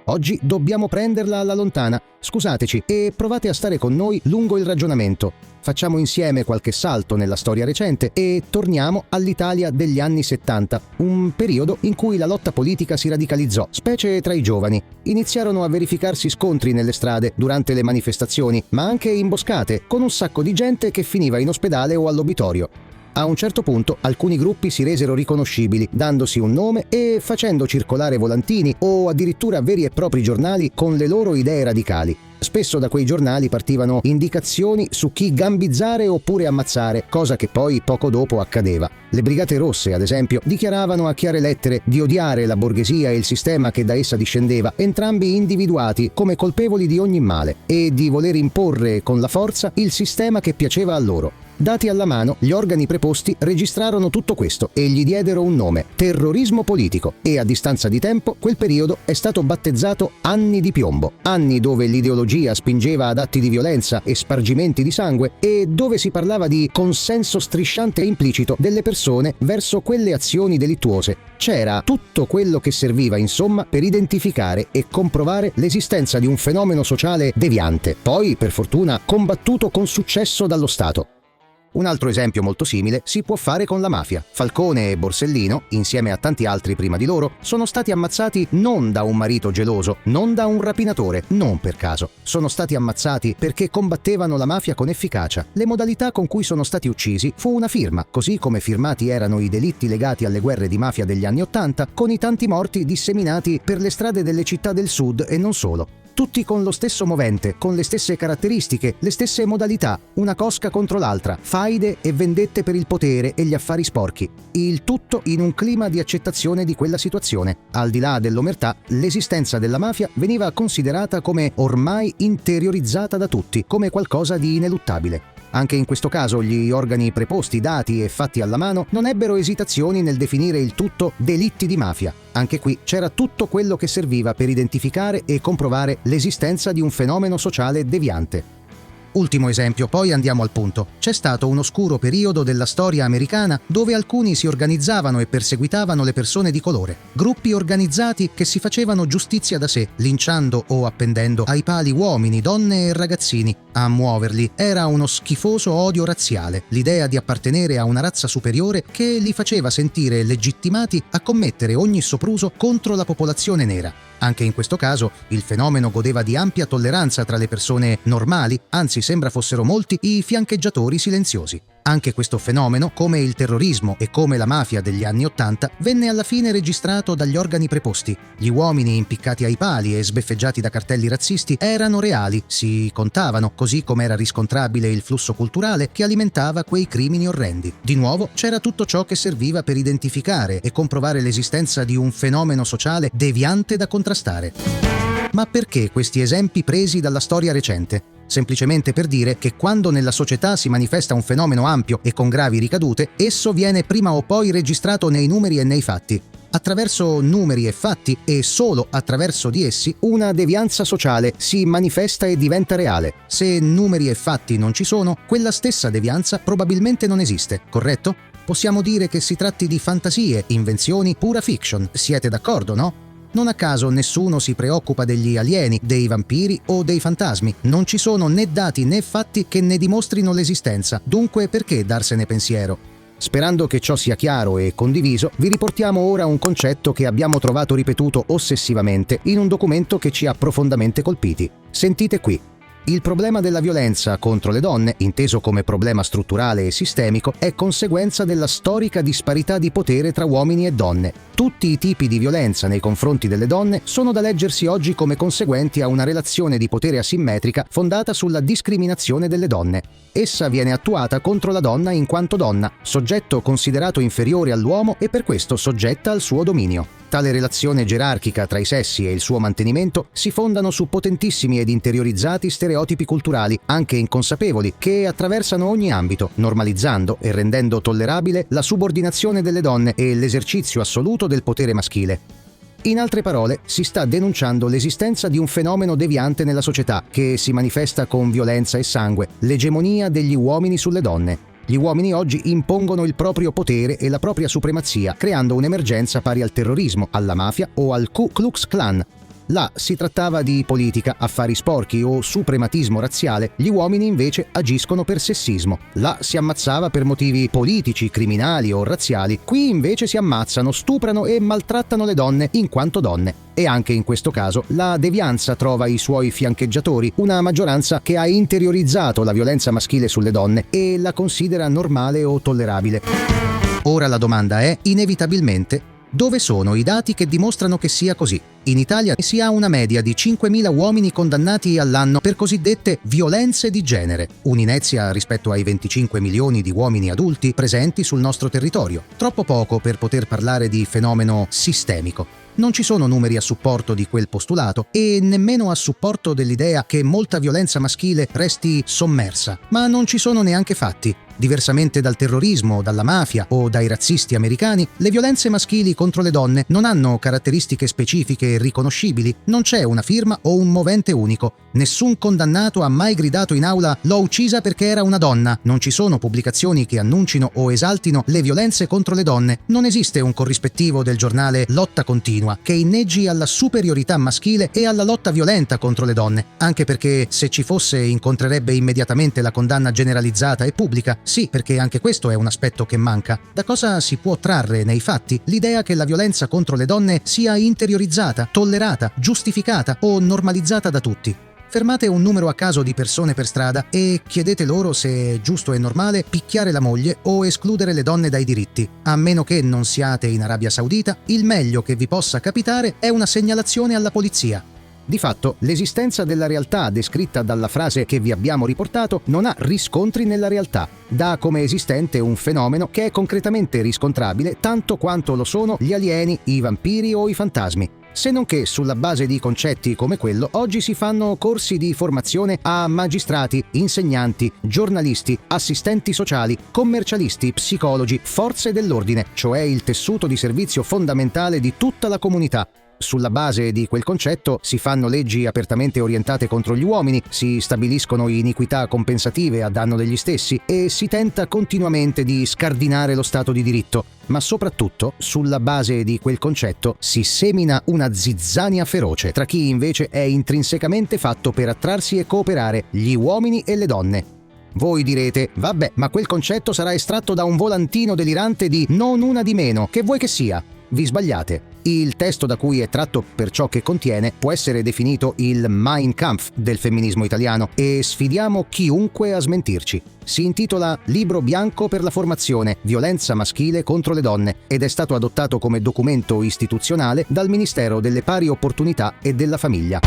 Oggi dobbiamo prenderla alla lontana. Scusateci e provate a stare con noi lungo il ragionamento. Facciamo insieme qualche salto nella storia recente e torniamo all'Italia degli anni 70, un periodo in cui la lotta politica si radicalizzò, specie tra i giovani. Iniziarono a verificarsi scontri nelle strade durante le manifestazioni, ma anche imboscate, con un sacco di gente che finiva in ospedale o all'obitorio. A un certo punto alcuni gruppi si resero riconoscibili, dandosi un nome e facendo circolare volantini o addirittura veri e propri giornali con le loro idee radicali. Spesso da quei giornali partivano indicazioni su chi gambizzare oppure ammazzare, cosa che poi poco dopo accadeva. Le Brigate Rosse, ad esempio, dichiaravano a chiare lettere di odiare la borghesia e il sistema che da essa discendeva, entrambi individuati come colpevoli di ogni male, e di voler imporre con la forza il sistema che piaceva a loro. Dati alla mano, gli organi preposti registrarono tutto questo e gli diedero un nome: terrorismo politico, e a distanza di tempo quel periodo è stato battezzato anni di piombo, anni dove l'ideologia spingeva ad atti di violenza e spargimenti di sangue e dove si parlava di consenso strisciante e implicito delle persone verso quelle azioni delittuose. C'era tutto quello che serviva, insomma, per identificare e comprovare l'esistenza di un fenomeno sociale deviante, poi, per fortuna, combattuto con successo dallo Stato. Un altro esempio molto simile si può fare con la mafia. Falcone e Borsellino, insieme a tanti altri prima di loro, sono stati ammazzati non da un marito geloso, non da un rapinatore, non per caso. Sono stati ammazzati perché combattevano la mafia con efficacia. Le modalità con cui sono stati uccisi fu una firma, così come firmati erano i delitti legati alle guerre di mafia degli anni '80, con i tanti morti disseminati per le strade delle città del sud e non solo. Tutti con lo stesso movente, con le stesse caratteristiche, le stesse modalità, una cosca contro l'altra, faide e vendette per il potere e gli affari sporchi. Il tutto in un clima di accettazione di quella situazione. Al di là dell'omertà, l'esistenza della mafia veniva considerata come ormai interiorizzata da tutti, come qualcosa di ineluttabile. Anche in questo caso gli organi preposti, dati e fatti alla mano, non ebbero esitazioni nel definire il tutto delitti di mafia. Anche qui c'era tutto quello che serviva per identificare e comprovare l'esistenza di un fenomeno sociale deviante. Ultimo esempio, poi andiamo al punto. C'è stato un oscuro periodo della storia americana dove alcuni si organizzavano e perseguitavano le persone di colore. Gruppi organizzati che si facevano giustizia da sé, linciando o appendendo ai pali uomini, donne e ragazzini. A muoverli era uno schifoso odio razziale, l'idea di appartenere a una razza superiore che li faceva sentire legittimati a commettere ogni sopruso contro la popolazione nera. Anche in questo caso il fenomeno godeva di ampia tolleranza tra le persone normali, anzi sembra fossero molti i fiancheggiatori silenziosi. Anche questo fenomeno, come il terrorismo e come la mafia degli anni '80, venne alla fine registrato dagli organi preposti. Gli uomini impiccati ai pali e sbeffeggiati da cartelli razzisti erano reali, si contavano, così come era riscontrabile il flusso culturale che alimentava quei crimini orrendi. Di nuovo c'era tutto ciò che serviva per identificare e comprovare l'esistenza di un fenomeno sociale deviante da contrastare. Ma perché questi esempi presi dalla storia recente? Semplicemente per dire che quando nella società si manifesta un fenomeno ampio e con gravi ricadute, esso viene prima o poi registrato nei numeri e nei fatti. Attraverso numeri e fatti, e solo attraverso di essi, una devianza sociale si manifesta e diventa reale. Se numeri e fatti non ci sono, quella stessa devianza probabilmente non esiste, corretto? Possiamo dire che si tratti di fantasie, invenzioni, pura fiction. Siete d'accordo, no? Non a caso nessuno si preoccupa degli alieni, dei vampiri o dei fantasmi. Non ci sono né dati né fatti che ne dimostrino l'esistenza. Dunque perché darsene pensiero? Sperando che ciò sia chiaro e condiviso, vi riportiamo ora un concetto che abbiamo trovato ripetuto ossessivamente in un documento che ci ha profondamente colpiti. Sentite qui. Il problema della violenza contro le donne, inteso come problema strutturale e sistemico, è conseguenza della storica disparità di potere tra uomini e donne. Tutti i tipi di violenza nei confronti delle donne sono da leggersi oggi come conseguenti a una relazione di potere asimmetrica fondata sulla discriminazione delle donne. Essa viene attuata contro la donna in quanto donna, soggetto considerato inferiore all'uomo e per questo soggetta al suo dominio. Tale relazione gerarchica tra i sessi e il suo mantenimento si fondano su potentissimi ed interiorizzati stereotipi culturali, anche inconsapevoli, che attraversano ogni ambito, normalizzando e rendendo tollerabile la subordinazione delle donne e l'esercizio assoluto del potere maschile. In altre parole, si sta denunciando l'esistenza di un fenomeno deviante nella società che si manifesta con violenza e sangue, l'egemonia degli uomini sulle donne. Gli uomini oggi impongono il proprio potere e la propria supremazia, creando un'emergenza pari al terrorismo, alla mafia o al Ku Klux Klan. Là si trattava di politica, affari sporchi o suprematismo razziale, gli uomini invece agiscono per sessismo. Là si ammazzava per motivi politici, criminali o razziali, qui invece si ammazzano, stuprano e maltrattano le donne in quanto donne. E anche in questo caso la devianza trova i suoi fiancheggiatori, una maggioranza che ha interiorizzato la violenza maschile sulle donne e la considera normale o tollerabile. Ora la domanda è, inevitabilmente, dove sono i dati che dimostrano che sia così? In Italia si ha una media di 5.000 uomini condannati all'anno per cosiddette violenze di genere, un'inezia rispetto ai 25 milioni di uomini adulti presenti sul nostro territorio. Troppo poco per poter parlare di fenomeno sistemico. Non ci sono numeri a supporto di quel postulato e nemmeno a supporto dell'idea che molta violenza maschile resti sommersa, ma non ci sono neanche fatti. Diversamente dal terrorismo, dalla mafia o dai razzisti americani, le violenze maschili contro le donne non hanno caratteristiche specifiche e riconoscibili, non c'è una firma o un movente unico. Nessun condannato ha mai gridato in aula «l'ho uccisa perché era una donna», non ci sono pubblicazioni che annuncino o esaltino le violenze contro le donne, non esiste un corrispettivo del giornale Lotta Continua che inneggi alla superiorità maschile e alla lotta violenta contro le donne, anche perché se ci fosse incontrerebbe immediatamente la condanna generalizzata e pubblica. Sì, perché anche questo è un aspetto che manca. Da cosa si può trarre nei fatti l'idea che la violenza contro le donne sia interiorizzata, tollerata, giustificata o normalizzata da tutti? Fermate un numero a caso di persone per strada e chiedete loro se è giusto e normale picchiare la moglie o escludere le donne dai diritti. A meno che non siate in Arabia Saudita, il meglio che vi possa capitare è una segnalazione alla polizia. Di fatto, l'esistenza della realtà descritta dalla frase che vi abbiamo riportato non ha riscontri nella realtà. Dà come esistente un fenomeno che è concretamente riscontrabile tanto quanto lo sono gli alieni, i vampiri o i fantasmi. Se non che sulla base di concetti come quello oggi si fanno corsi di formazione a magistrati, insegnanti, giornalisti, assistenti sociali, commercialisti, psicologi, forze dell'ordine, cioè il tessuto di servizio fondamentale di tutta la comunità. Sulla base di quel concetto si fanno leggi apertamente orientate contro gli uomini, si stabiliscono iniquità compensative a danno degli stessi e si tenta continuamente di scardinare lo Stato di diritto. Ma soprattutto, sulla base di quel concetto, si semina una zizzania feroce tra chi invece è intrinsecamente fatto per attrarsi e cooperare, gli uomini e le donne. Voi direte, vabbè, ma quel concetto sarà estratto da un volantino delirante di non una di meno, che vuoi che sia? Vi sbagliate. Il testo da cui è tratto per ciò che contiene può essere definito il Mein Kampf del femminismo italiano e sfidiamo chiunque a smentirci. Si intitola Libro bianco per la formazione, violenza maschile contro le donne ed è stato adottato come documento istituzionale dal Ministero delle Pari Opportunità e della Famiglia.